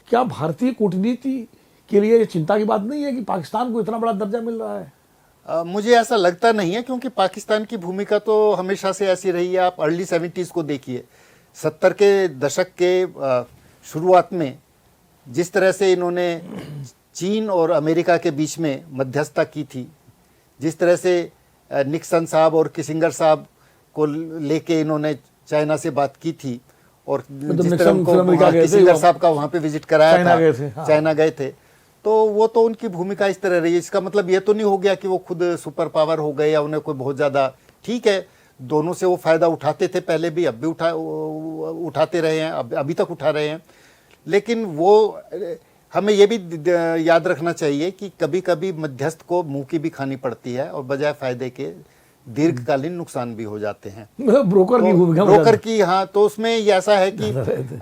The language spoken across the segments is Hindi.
क्या भारतीय कूटनीति के लिए ये चिंता की बात नहीं है कि पाकिस्तान को इतना बड़ा दर्जा मिल रहा है? मुझे ऐसा लगता नहीं है, क्योंकि पाकिस्तान की भूमिका तो हमेशा से ऐसी रही है। आप अर्ली 70s को देखिए, 70 के दशक के शुरुआत में जिस तरह से इन्होंने चीन और अमेरिका के बीच में मध्यस्थता की थी, जिस तरह से निक्सन साहब और किसिंगर साहब को लेके इन्होंने चाइना से बात की थी, और जिस तरह उनको किसिंगर साहब का वहाँ पे विजिट कराया था, चाइना गए थे, तो वो तो उनकी भूमिका इस तरह रही है। इसका मतलब ये तो नहीं हो गया कि वो खुद सुपर पावर हो गए या उन्हें कोई बहुत ज़्यादा, ठीक है, दोनों से वो फ़ायदा उठाते थे पहले भी, अब भी उठाते रहे हैं, अभी तक उठा रहे हैं। लेकिन वो हमें ये भी याद रखना चाहिए कि कभी कभी मध्यस्थ को मुंह की भी खानी पड़ती है, और बजाय फायदे के दीर्घकालीन नुकसान भी हो जाते हैं। ब्रोकर की भूमिका, ब्रोकर की, हाँ। तो उसमें ये ऐसा है कि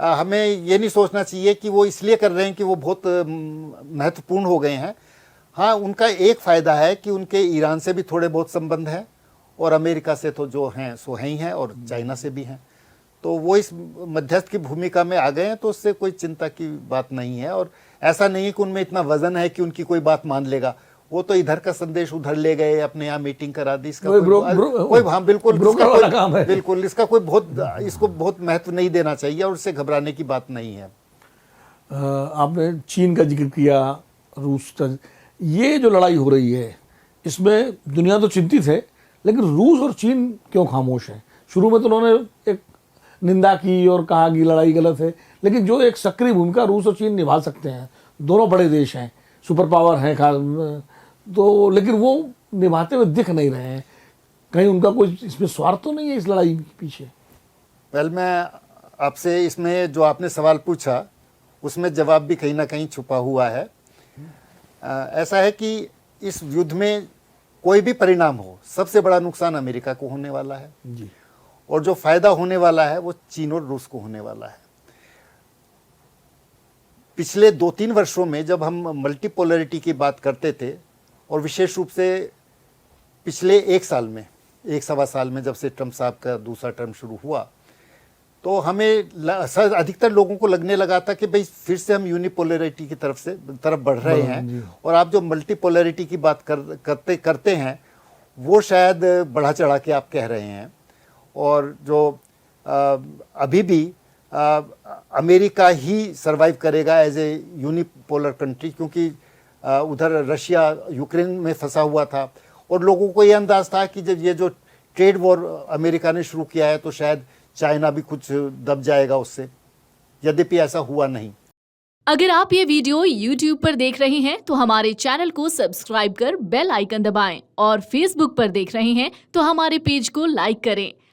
हमें ये नहीं सोचना चाहिए कि वो इसलिए कर रहे हैं कि वो बहुत महत्वपूर्ण हो गए हैं। हाँ, उनका एक फ़ायदा है कि उनके ईरान से भी थोड़े बहुत संबंध हैं, और अमेरिका से तो जो हैं सो हैं ही हैं, और चाइना से भी हैं। तो वो इस मध्यस्थ की भूमिका में आ गए हैं, तो उससे कोई चिंता की बात नहीं है। और ऐसा नहीं है कि उनमें इतना वजन है कि उनकी कोई बात मान लेगा। वो तो इधर का संदेश उधर ले गए, अपने यहाँ मीटिंग करा दी, इसका कोई हाँ बिल्कुल बिल्कुल इसका कोई इसको बहुत महत्व नहीं देना चाहिए, और उससे घबराने की बात नहीं है। आपने चीन का जिक्र किया, रूस, ये जो लड़ाई हो रही है इसमें दुनिया तो चिंतित है, लेकिन रूस और चीन क्यों खामोश है? शुरू में तो उन्होंने एक निंदा की और कहा कि लड़ाई गलत है, लेकिन जो एक सक्रिय भूमिका रूस और चीन निभा सकते हैं, दोनों बड़े देश हैं, सुपर पावर हैं खास, तो लेकिन वो निभाते हुए दिख नहीं रहे हैं। कहीं उनका कोई इसमें स्वार्थ तो नहीं है इस लड़ाई के पीछे? वेल, मैं आपसे इसमें जो आपने सवाल पूछा उसमें जवाब भी कहीं ना कहीं छुपा हुआ है। ऐसा है कि इस युद्ध में कोई भी परिणाम हो, सबसे बड़ा नुकसान अमेरिका को होने वाला है जी, और जो फायदा होने वाला है वो चीन और रूस को होने वाला है। पिछले 2-3 वर्षों में जब हम मल्टीपोलरिटी की बात करते थे, और विशेष रूप से पिछले 1 साल में, 1-1.25 साल में, जब से ट्रंप साहब का दूसरा टर्म शुरू हुआ, तो हमें अधिकतर लोगों को लगने लगा था कि भाई फिर से हम यूनिपोलरिटी की तरफ बढ़ रहे हैं, और आप जो मल्टीपोलरिटी की बात करते हैं वो शायद बढ़ा चढ़ा के आप कह रहे हैं। और जो अभी भी अमेरिका ही सरवाइव करेगा एज ए यूनिपोलर कंट्री, क्योंकि उधर रशिया यूक्रेन में फंसा हुआ था, और लोगों को ये अंदाज था कि जब ये जो ट्रेड वॉर अमेरिका ने शुरू किया है तो शायद चाइना भी कुछ दब जाएगा उससे, यद्यपि ऐसा हुआ नहीं। अगर आप ये वीडियो YouTube पर देख रहे हैं तो हमारे चैनल को सब्सक्राइब कर बेल आइकन दबाएं, और Facebook पर देख रहे हैं तो हमारे पेज को लाइक करें।